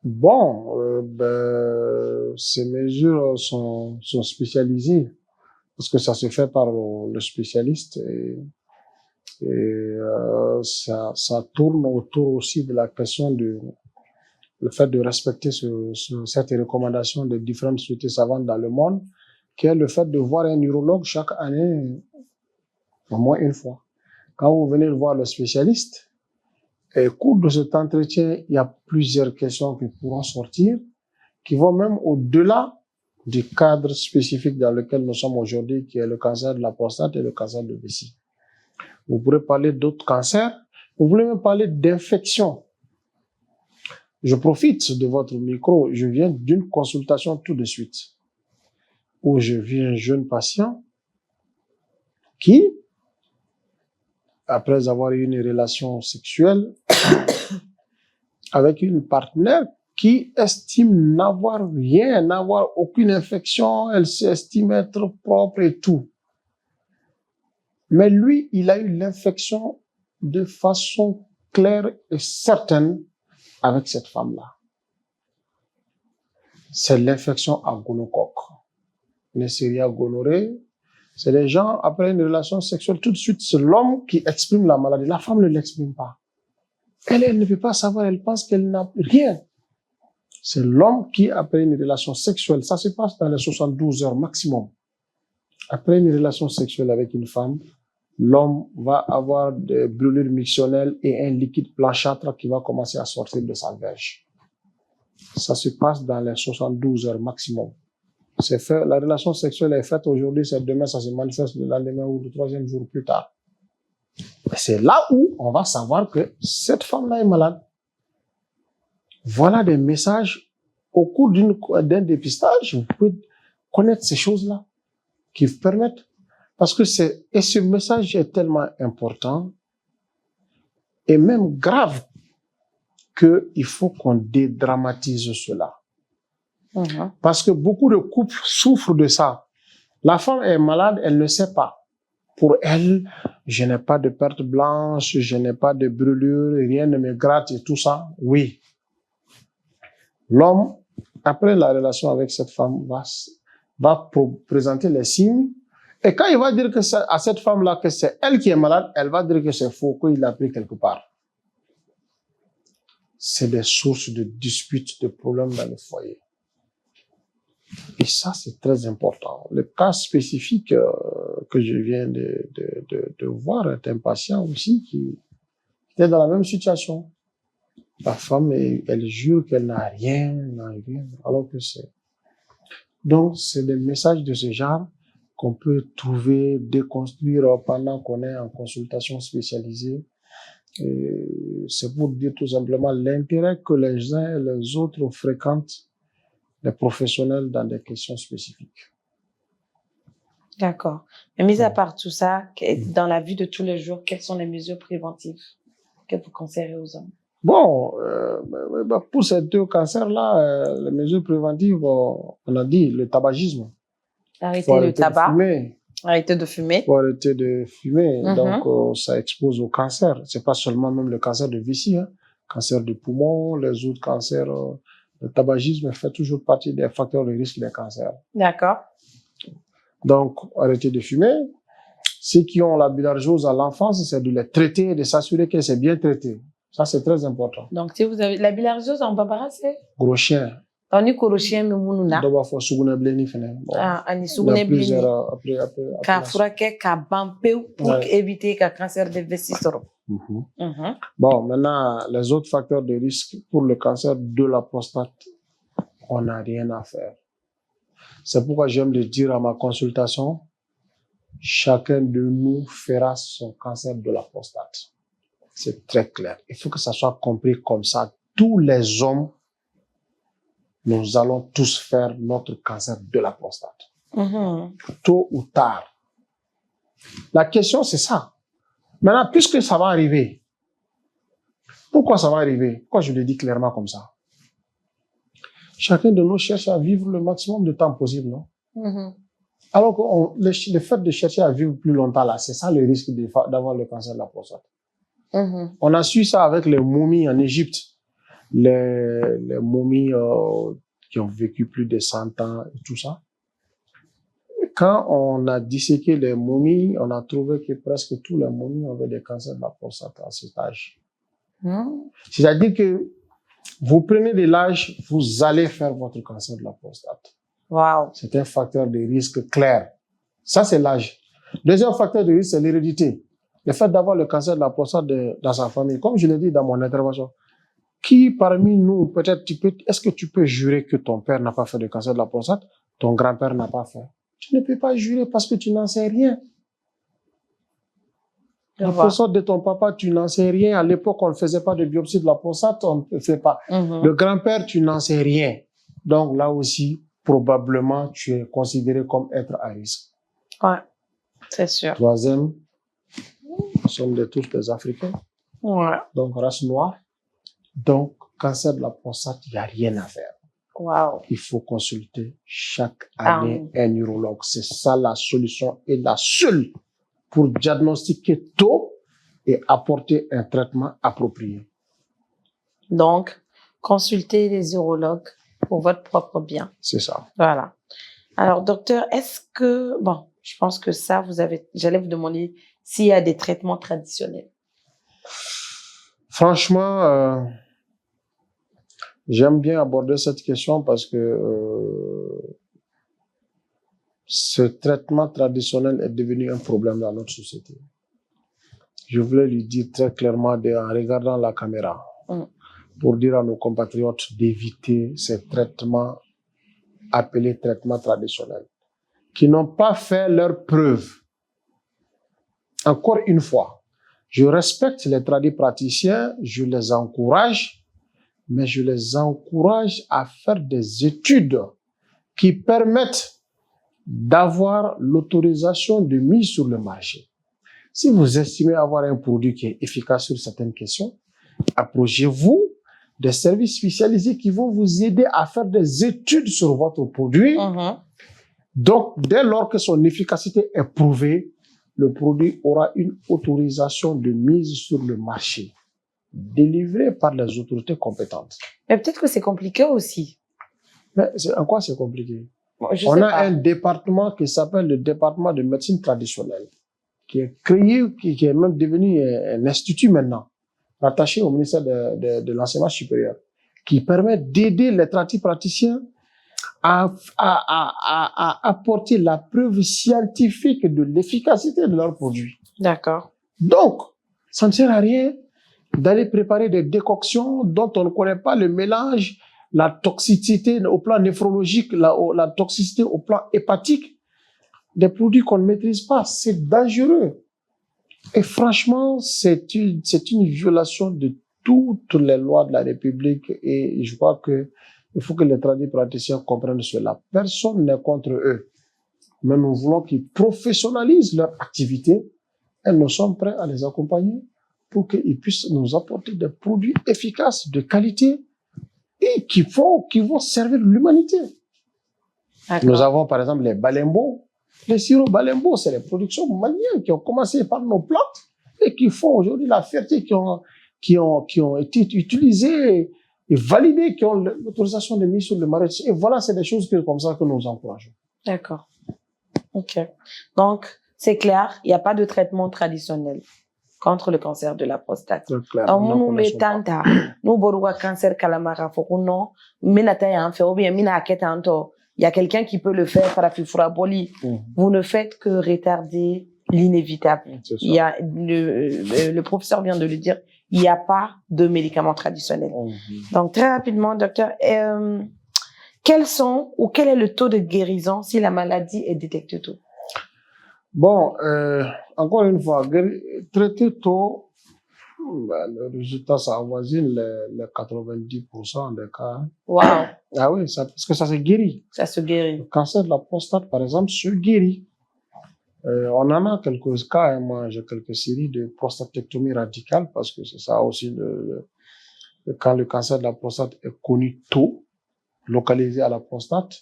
Bon, ces mesures sont spécialisées parce que ça se fait par le spécialiste et ça tourne autour aussi de la question le fait de respecter cette recommandation de différentes sociétés savantes dans le monde, qui est le fait de voir un neurologue chaque année, au moins une fois. Quand vous venez voir le spécialiste, et au cours de cet entretien, il y a plusieurs questions qui pourront sortir, qui vont même au-delà du cadre spécifique dans lequel nous sommes aujourd'hui, qui est le cancer de la prostate et le cancer de vessie. Vous pourrez parler d'autres cancers, vous voulez même parler d'infections. Je profite de votre micro, je viens d'une consultation tout de suite, où je vis un jeune patient qui, après avoir eu une relation sexuelle avec une partenaire qui estime n'avoir rien, n'avoir aucune infection, elle s'estime être propre et tout. Mais lui, il a eu l'infection de façon claire et certaine avec cette femme-là. C'est l'infection à gonocoque. Neisseria gonorrhée. C'est les gens, après une relation sexuelle, tout de suite, c'est l'homme qui exprime la maladie. La femme ne l'exprime pas. Elle ne peut pas savoir, elle pense qu'elle n'a rien. C'est l'homme qui, après une relation sexuelle, ça se passe dans les 72 heures maximum. Après une relation sexuelle avec une femme, l'homme va avoir des brûlures mictionnelles et un liquide blanchâtre qui va commencer à sortir de sa verge. Ça se passe dans les 72 heures maximum. C'est fait, la relation sexuelle est faite aujourd'hui, c'est demain, ça se manifeste le lendemain ou le troisième jour plus tard. Et c'est là où on va savoir que cette femme-là est malade. Voilà des messages au cours d'un dépistage, vous pouvez connaître ces choses-là qui vous permettent. Parce que et ce message est tellement important et même grave qu'il faut qu'on dédramatise cela. Parce que beaucoup de couples souffrent de ça. La femme est malade, elle ne sait pas. Pour elle, je n'ai pas de perte blanche, je n'ai pas de brûlure, rien ne me gratte et tout ça. Oui. L'homme, après la relation avec cette femme, va présenter les signes. Et quand il va dire à cette femme-là que c'est elle qui est malade, elle va dire que c'est faux, qu'il l'a pris quelque part. C'est des sources de disputes, de problèmes dans le foyer. Et ça, c'est très important. Le cas spécifique que je viens de voir est un patient aussi qui était dans la même situation. La femme, elle jure qu'elle n'a rien, alors que c'est... Donc, c'est des messages de ce genre qu'on peut trouver, déconstruire pendant qu'on est en consultation spécialisée. C'est pour dire tout simplement l'intérêt que les uns et les autres fréquentent les professionnels dans des questions spécifiques. D'accord. Mais mis à part tout ça, dans la vie de tous les jours, quelles sont les mesures préventives que vous conseillez aux hommes? Bon, pour ces deux cancers-là, les mesures préventives, on a dit le tabagisme. Arrêter le tabac. Arrêter de fumer. Faut arrêter de fumer. Donc, ça expose au cancer. C'est pas seulement même le cancer de vessie, hein. Cancer de poumon, les autres cancers. Le tabagisme fait toujours partie des facteurs de risque des cancers. D'accord. Donc, arrêter de fumer. Ceux qui ont la bilharziose à l'enfance, c'est de les traiter et de s'assurer que c'est bien traité. Ça, c'est très important. Donc, si vous avez la bilharziose en bambara, c'est? Gros chien. On est gros chien, mais on a. D'abord, faut souvenir bleni fene. Ah, on est souvenir bleni. Après. Ka frake, ka bampe pour éviter qu'un cancer de vessie sorte. Bon, maintenant, les autres facteurs de risque pour le cancer de la prostate, on n'a rien à faire. C'est pourquoi j'aime le dire à ma consultation, chacun de nous fera son cancer de la prostate. C'est très clair. Il faut que ça soit compris comme ça. Tous les hommes, nous allons tous faire notre cancer de la prostate. Tôt ou tard. La question, c'est ça. Maintenant, puisque ça va arriver, pourquoi ça va arriver? Pourquoi je le dis clairement comme ça? Chacun de nous cherche à vivre le maximum de temps possible, non? Alors que le fait de chercher à vivre plus longtemps, là, c'est ça le risque d'avoir le cancer de la prostate. On a su ça avec les momies en Égypte. Les momies qui ont vécu plus de 100 ans et tout ça. Quand on a disséqué les momies, on a trouvé que presque tous les momies avaient des cancers de la prostate à cet âge. C'est-à-dire que vous prenez de l'âge, vous allez faire votre cancer de la prostate. Wow. C'est un facteur de risque clair. Ça, c'est l'âge. Deuxième facteur de risque, c'est l'hérédité. Le fait d'avoir le cancer de la prostate dans sa famille. Comme je l'ai dit dans mon intervention, qui parmi nous, peut-être, est-ce que tu peux jurer que ton père n'a pas fait de cancer de la prostate, ton grand-père n'a pas fait? Tu ne peux pas jurer parce que tu n'en sais rien. La prostate de ton papa, tu n'en sais rien. À l'époque, on ne faisait pas de biopsie de la prostate, on ne fait pas. Le grand-père, tu n'en sais rien. Donc là aussi, probablement, tu es considéré comme être à risque. Ouais, c'est sûr. Troisième, nous sommes tous des Africains. Ouais. Donc, race noire. Donc, cancer de la prostate, il n'y a rien à faire. Wow. Il faut consulter chaque année un urologue. C'est ça la solution et la seule pour diagnostiquer tôt et apporter un traitement approprié. Donc, consultez les urologues pour votre propre bien. C'est ça. Voilà. Alors, docteur, est-ce que, bon, je pense que ça, j'allais vous demander s'il y a des traitements traditionnels. Franchement, J'aime bien aborder cette question parce que ce traitement traditionnel est devenu un problème dans notre société. Je voulais lui dire très clairement en regardant la caméra pour dire à nos compatriotes d'éviter ces traitements appelés traitements traditionnels qui n'ont pas fait leur preuve. Encore une fois, je respecte les tradipraticiens, je les encourage, mais je les encourage à faire des études qui permettent d'avoir l'autorisation de mise sur le marché. Si vous estimez avoir un produit qui est efficace sur certaines questions, approchez-vous des services spécialisés qui vont vous aider à faire des études sur votre produit. Donc, dès lors que son efficacité est prouvée, le produit aura une autorisation de mise sur le marché, délivrée par les autorités compétentes. Mais peut-être que c'est compliqué aussi. Mais en quoi c'est compliqué? On a un département qui s'appelle le département de médecine traditionnelle, qui est créé, qui est même devenu un institut maintenant, rattaché au ministère de l'enseignement supérieur, qui permet d'aider les tradipraticiens à apporter la preuve scientifique de l'efficacité de leurs produits. D'accord. Donc, ça ne sert à rien d'aller préparer des décoctions dont on ne connaît pas le mélange, la toxicité au plan néphrologique, la toxicité au plan hépatique, des produits qu'on ne maîtrise pas. C'est dangereux. Et franchement, c'est une violation de toutes les lois de la République et je crois que il faut que les tradipraticiens comprennent cela. Personne n'est contre eux. Mais nous voulons qu'ils professionnalisent leur activité et nous sommes prêts à les accompagner pour qu'ils puissent nous apporter des produits efficaces, de qualité et qui vont servir l'humanité. Nous avons par exemple les balembo. Les sirops balembo, c'est les productions maliennes qui ont commencé par nos plantes et qui font aujourd'hui la fierté, qui ont été utilisées et validées, qui ont l'autorisation de mise sur le marché. Et voilà, c'est des choses comme ça que nous encourageons. D'accord. Ok. Donc, c'est clair, il n'y a pas de traitement traditionnel contre le cancer de la prostate. C'est clair. Nous mettons nous boruwa cancer calamara fokuno minata en fait ou bien mina ketanto. Il y a quelqu'un qui peut le faire farafifura boli. Vous ne faites que retarder l'inévitable. Il y a le professeur vient de le dire, il n'y a pas de médicaments traditionnels. Donc très rapidement, docteur, quel est le taux de guérison si la maladie est détectée tôt? Bon, encore une fois, traiter tôt, le résultat, ça avoisine les 90% des cas. Wow. Ah oui, parce que ça se guérit. Ça se guérit. Le cancer de la prostate, par exemple, se guérit. On en a quelques cas, moi j'ai quelques séries de prostatectomie radicale parce que c'est ça aussi quand le cancer de la prostate est connu tôt, localisé à la prostate,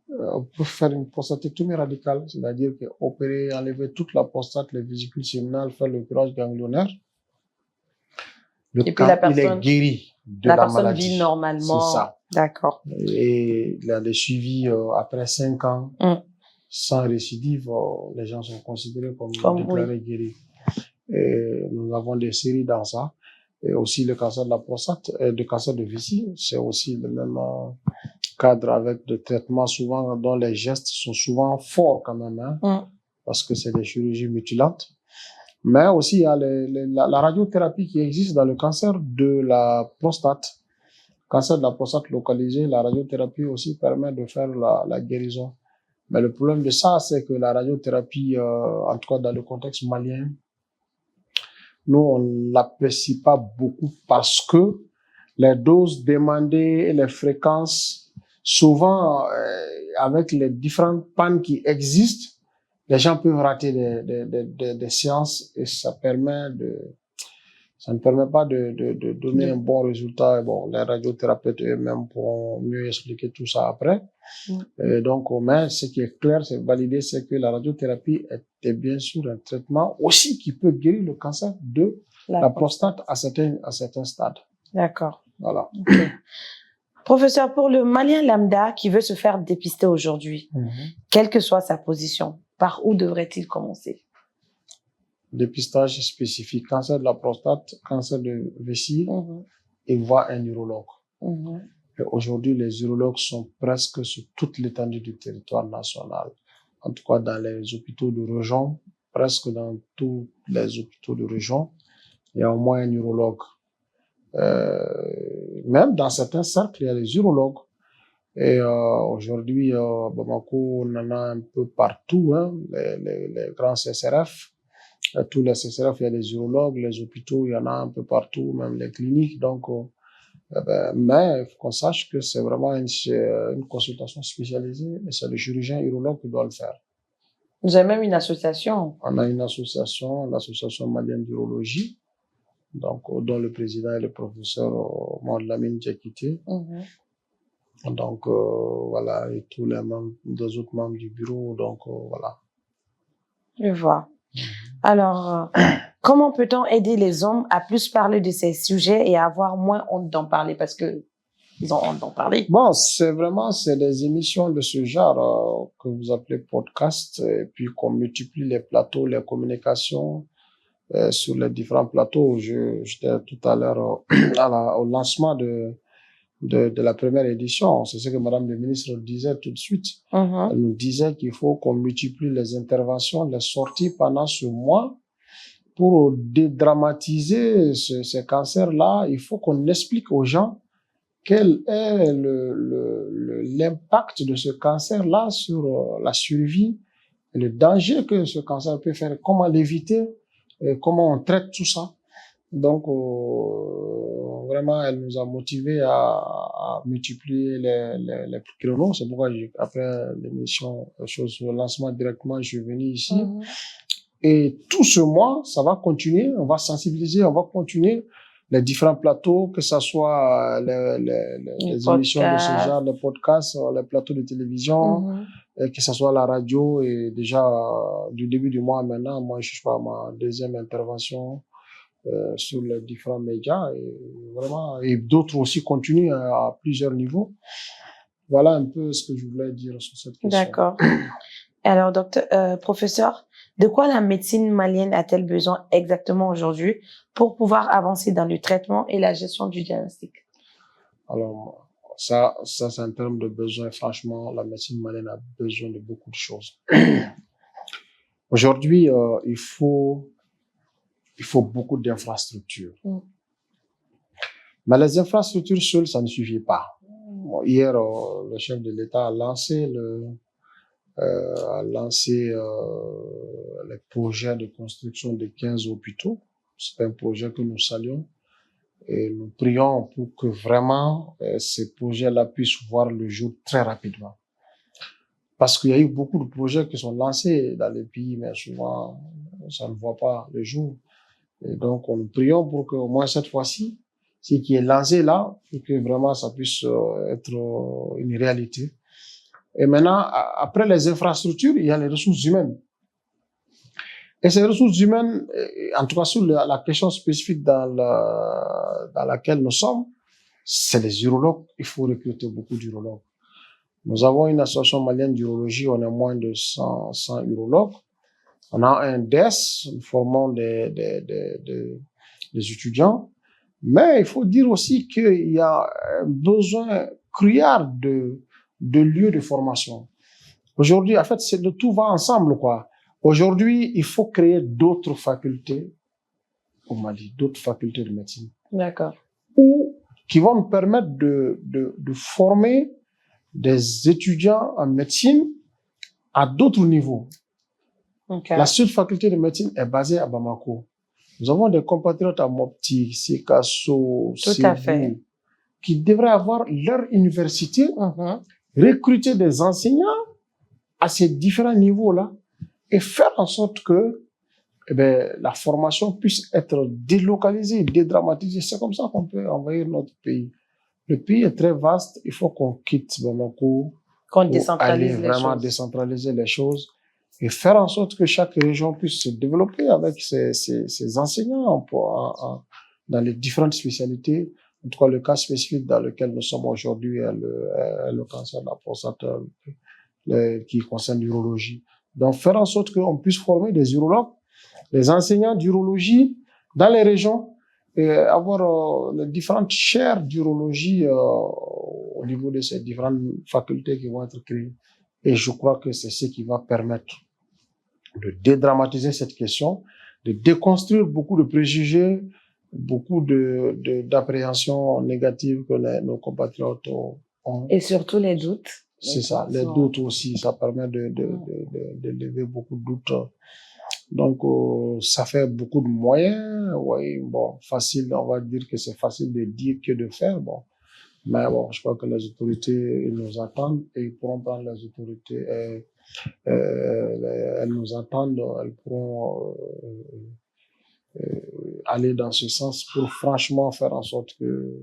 on peut faire une prostatectomie radicale, c'est-à-dire opérer, enlever toute la prostate, les vésicules séminales, faire le curage ganglionnaire. Et puis la personne, il est guéri de la maladie. La personne vit normalement. C'est ça. D'accord. Et il y a des suivis après 5 ans. Sans récidive, les gens sont considérés comme déclarés guéris. Et nous avons des séries dans ça. Et aussi le cancer de la prostate, le cancer de vessie, c'est aussi le même cadre avec des traitements souvent dont les gestes sont souvent forts quand même, parce que c'est des chirurgies mutilantes. Mais aussi il y a la radiothérapie qui existe dans le cancer de la prostate. Cancer de la prostate localisé, la radiothérapie aussi permet de faire la guérison. Mais le problème de ça, c'est que la radiothérapie, en tout cas dans le contexte malien, nous, on ne l'apprécie pas beaucoup parce que les doses demandées et les fréquences, souvent, avec les différentes pannes qui existent, les gens peuvent rater des séances et ça ne permet pas de donner un bon résultat. Bon, les radiothérapeutes eux-mêmes pourront mieux expliquer tout ça après. Et donc, mais ce qui est clair, c'est validé, c'est que la radiothérapie est bien sûr un traitement aussi qui peut guérir le cancer de la prostate à certains stades. D'accord. Voilà. Okay. Professeur, pour le malien lambda qui veut se faire dépister aujourd'hui, quelle que soit sa position, par où devrait-il commencer? Dépistage spécifique, cancer de la prostate, cancer de vessie, et voir un urologue. Et aujourd'hui, les urologues sont presque sur toute l'étendue du territoire national. En tout cas, dans les hôpitaux de région, presque dans tous les hôpitaux de région, il y a au moins un urologue. Même dans certains cercles, il y a des urologues. Et aujourd'hui, Bamako, on en a un peu partout, hein, les grands CSRF. Tous les CSRF, il y a des urologues, les hôpitaux, il y en a un peu partout, même les cliniques. Donc, mais il faut qu'on sache que c'est vraiment une consultation spécialisée et c'est le chirurgien urologue qui doit le faire. Vous avez même une association? On a une association, l'association malienne d'urologie, donc dont le président est le professeur Mohamed Lamine Diakité. Donc voilà, et tous les membres, des autres membres du bureau, donc voilà. Je vois. Alors, comment peut-on aider les hommes à plus parler de ces sujets et à avoir moins honte d'en parler parce que ils ont honte d'en parler? Bon, c'est des émissions de ce genre que vous appelez podcast, et puis qu'on multiplie les plateaux, les communications sur les différents plateaux. J'étais tout à l'heure au lancement de la première édition. C'est ce que Madame le ministre disait tout de suite. Elle nous disait qu'il faut qu'on multiplie les interventions, les sorties pendant ce mois pour dédramatiser ces cancers-là. Il faut qu'on explique aux gens quel est l'impact de ce cancer-là sur la survie, le danger que ce cancer peut faire, comment l'éviter, comment on traite tout ça. Donc, vraiment, elle nous a motivés à multiplier les créneaux. C'est pourquoi, après l'émission, le lancement directement, je suis venu ici. Et tout ce mois, ça va continuer. On va sensibiliser, on va continuer les différents plateaux, que ce soit les émissions de ce genre, les podcasts, les plateaux de télévision, que ce soit la radio. Et déjà, du début du mois maintenant, moi, je suis à ma deuxième intervention sur les différents médias et vraiment, et d'autres aussi continuent à plusieurs niveaux. Voilà un peu ce que je voulais dire sur cette question. D'accord. Alors, professeur, de quoi la médecine malienne a-t-elle besoin exactement aujourd'hui pour pouvoir avancer dans le traitement et la gestion du diagnostic? Alors, ça c'est en termes de besoins. Franchement, la médecine malienne a besoin de beaucoup de choses. Aujourd'hui, il faut beaucoup d'infrastructures. Mais les infrastructures seules, ça ne suffit pas. Bon, hier, le chef de l'État a lancé les projets de construction de 15 hôpitaux. C'est un projet que nous saluons et nous prions pour que vraiment ces projets-là puissent voir le jour très rapidement. Parce qu'il y a eu beaucoup de projets qui sont lancés dans les pays, mais souvent, ça ne voit pas le jour. Et donc, nous prions pour qu'au moins cette fois-ci, ce qui est lancé là, pour que vraiment ça puisse être une réalité. Et maintenant, après les infrastructures, il y a les ressources humaines. Et ces ressources humaines, en tout cas sur la question spécifique dans laquelle nous sommes, c'est les urologues. Il faut recruter beaucoup d'urologues. Nous avons une association malienne d'urologie, on a moins de 100 urologues. On a un DES, nous formons des étudiants. Mais il faut dire aussi qu'il y a un besoin criard de lieux de formation. Aujourd'hui, en fait, tout va ensemble, quoi. Aujourd'hui, il faut créer d'autres facultés au Mali, d'autres facultés de médecine. D'accord. Qui vont nous permettre de former des étudiants en médecine à d'autres niveaux. Okay. La seule faculté de médecine est basée à Bamako. Nous avons des compatriotes à Mopti, Sikasso, Sébou, qui devraient avoir leur université, recruter des enseignants à ces différents niveaux-là et faire en sorte que la formation puisse être délocalisée, dédramatisée. C'est comme ça qu'on peut envahir notre pays. Le pays est très vaste, il faut qu'on quitte Bamako, qu'on décentralise vraiment décentraliser les choses et faire en sorte que chaque région puisse se développer avec ses enseignants dans les différentes spécialités. En tout cas, le cas spécifique dans lequel nous sommes aujourd'hui est le cancer de la prostate qui concerne l'urologie. Donc, faire en sorte qu'on puisse former des urologues, des enseignants d'urologie dans les régions et avoir les différentes chaires d'urologie au niveau de ces différentes facultés qui vont être créées. Et je crois que c'est ce qui va permettre de dédramatiser cette question, de déconstruire beaucoup de préjugés, beaucoup d'appréhensions négatives que nos compatriotes ont. Et surtout les doutes. C'est ça, les doutes aussi, ça permet de lever beaucoup de doutes. Donc, ça fait beaucoup de moyens. Oui, bon, facile, on va dire que c'est facile de dire que de faire. Bon. Mais bon, je crois que les autorités, ils nous attendent et ils pourront prendre les autorités. Elles nous attendent, elles pourront aller dans ce sens pour franchement faire en sorte que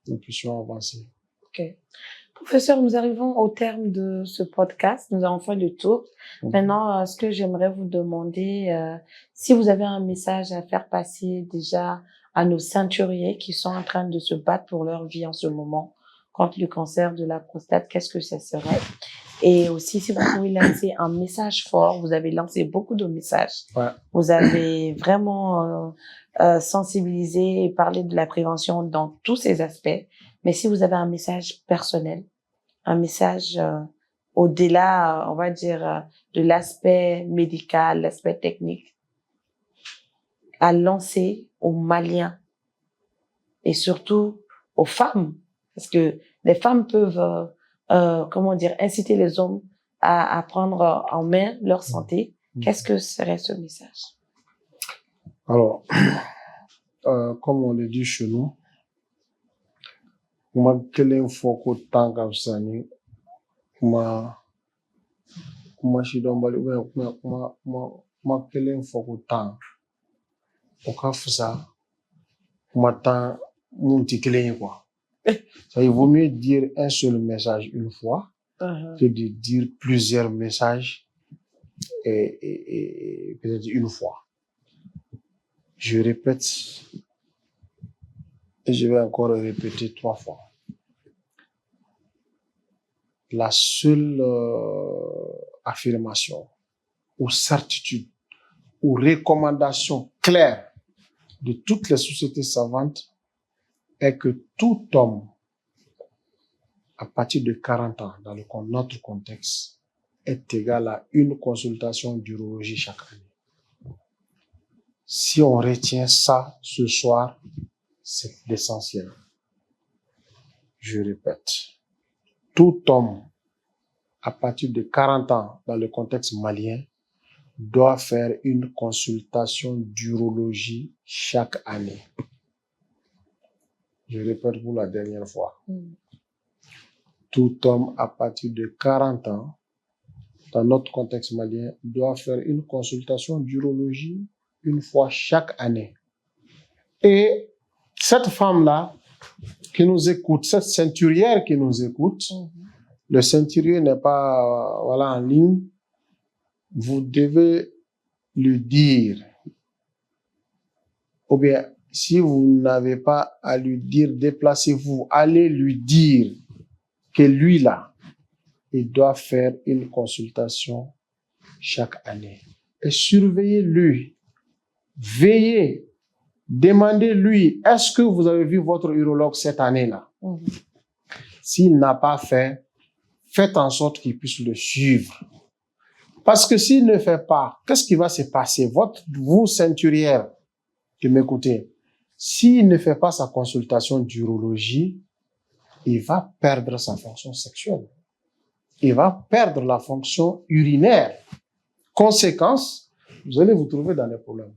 nous puissions avancer. Ok. Professeur, nous arrivons au terme de ce podcast. Nous avons fait le tour. Maintenant, ce que j'aimerais vous demander, si vous avez un message à faire passer déjà à nos ceinturiers qui sont en train de se battre pour leur vie en ce moment contre le cancer de la prostate, qu'est-ce que ça serait? Et aussi, si vous pouvez lancer un message fort, vous avez lancé beaucoup de messages. Ouais. Vous avez vraiment sensibilisé et parlé de la prévention dans tous ses aspects. Mais si vous avez un message personnel, un message au-delà, on va dire, de l'aspect médical, l'aspect technique, à lancer aux Maliens et surtout aux femmes, parce que les femmes peuvent, inciter les hommes à prendre en main leur santé. Qu'est-ce que serait ce message? Alors, comme on le dit chez nous, kuma kelen fɔ ko tan ka fisa ni kuma sidɔnbali kuma kelen fɔ ko tan o ka fisa kuma tan mun ti kelen ye quoi. Ça, il vaut mieux dire un seul message une fois que de dire plusieurs messages et peut-être une fois. Je répète et je vais encore répéter 3 fois. La seule affirmation ou certitude ou recommandation claire de toutes les sociétés savantes est que tout homme à partir de 40 ans dans notre contexte est égal à une consultation d'urologie chaque année. Si on retient ça ce soir, c'est l'essentiel. Je répète, tout homme à partir de 40 ans dans le contexte malien doit faire une consultation d'urologie chaque année. Je répète pour la dernière fois. Tout homme à partir de 40 ans dans notre contexte malien doit faire une consultation d'urologie une fois chaque année. Et cette femme-là qui nous écoute, cette ceinturière qui nous écoute, le ceinturier n'est pas en ligne, vous devez lui dire, ou bien si vous n'avez pas à lui dire, déplacez-vous, allez lui dire que lui là, il doit faire une consultation chaque année. Et surveillez-lui, veillez, demandez-lui, est-ce que vous avez vu votre urologue cette année-là? S'il n'a pas fait, faites en sorte qu'il puisse le suivre. Parce que s'il ne fait pas, qu'est-ce qui va se passer? Vous, ceinturière, qui m'écoutez, s'il ne fait pas sa consultation d'urologie, il va perdre sa fonction sexuelle. Il va perdre la fonction urinaire. Conséquence, vous allez vous trouver dans des problèmes.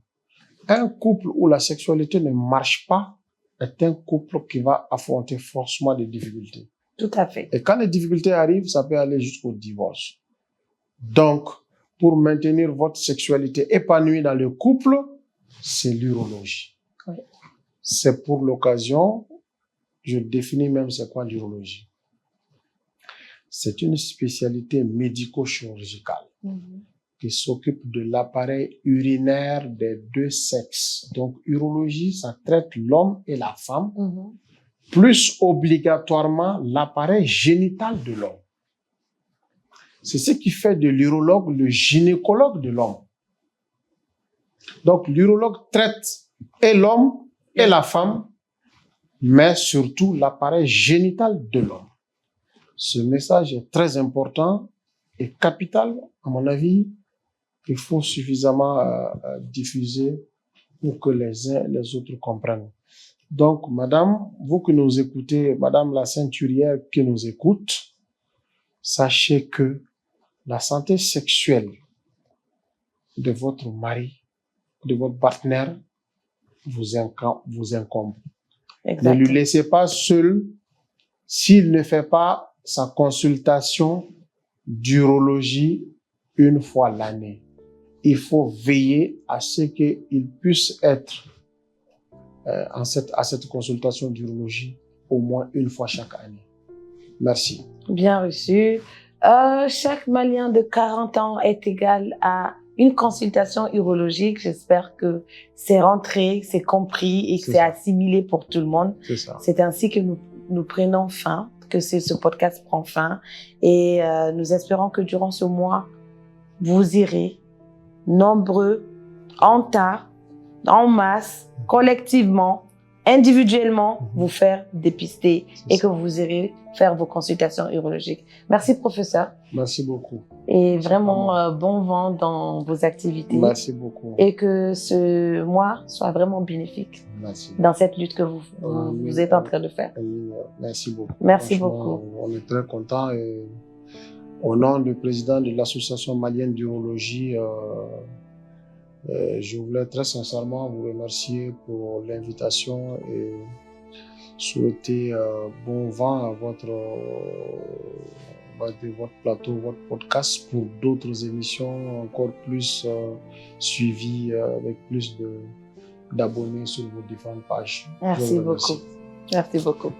Un couple où la sexualité ne marche pas est un couple qui va affronter forcément des difficultés. Tout à fait. Et quand les difficultés arrivent, ça peut aller jusqu'au divorce. Donc, pour maintenir votre sexualité épanouie dans le couple, c'est l'urologie. Oui. C'est pour l'occasion, je définis même c'est quoi l'urologie. C'est une spécialité médico-chirurgicale qui s'occupe de l'appareil urinaire des deux sexes. Donc, urologie, ça traite l'homme et la femme, plus obligatoirement l'appareil génital de l'homme. C'est ce qui fait de l'urologue le gynécologue de l'homme. Donc, l'urologue traite et l'homme et la femme, mais surtout l'appareil génital de l'homme. Ce message est très important et capital, à mon avis. Il faut suffisamment diffuser pour que les uns et les autres comprennent. Donc, madame, vous qui nous écoutez, madame la ceinturière qui nous écoute, sachez que la santé sexuelle de votre mari, de votre partenaire, vous incombe. Exactement. Ne lui laissez pas seul s'il ne fait pas sa consultation d'urologie une fois l'année. Il faut veiller à ce qu'il puisse être à cette consultation d'urologie au moins une fois chaque année. Merci. Bien reçu. Chaque Malien de 40 ans est égal à une consultation urologique. J'espère que c'est rentré, c'est compris et que c'est assimilé pour tout le monde. C'est ça. C'est ainsi que nous prenons fin, que ce podcast prend fin. Et nous espérons que durant ce mois, vous irez nombreux, en tas, en masse, collectivement, individuellement, vous faire dépister et que vous irez faire vos consultations urologiques. Merci, professeur. Merci beaucoup. Et vraiment, bon vent dans vos activités. Merci beaucoup. Et que ce mois soit vraiment bénéfique. Merci. Dans cette lutte que vous êtes en train de faire. Merci beaucoup. Merci beaucoup. On est très contents et au nom du président de l'Association malienne d'urologie, je voulais très sincèrement vous remercier pour l'invitation et souhaiter bon vent à votre plateau, votre podcast pour d'autres émissions encore plus suivies avec plus d'abonnés sur vos différentes pages. Merci beaucoup. Merci beaucoup.